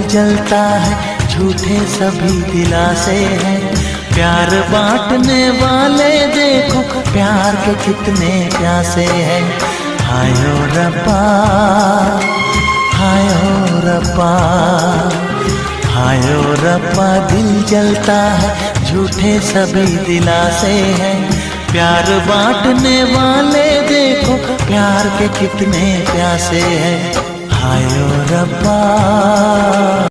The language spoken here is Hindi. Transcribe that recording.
जलता है, झूठे सभी दिलासे हैं। प्यार बांटने वाले देखो, प्यार के कितने प्यासे हैं। हाय ओ रब्बा, हाय ओ रब्बा, हाय ओ रब्बा। दिल जलता है, झूठे सभी दिलासे हैं। प्यार बांटने वाले देखो, प्यार के कितने प्यासे हैं। हाय ओ रब्बा।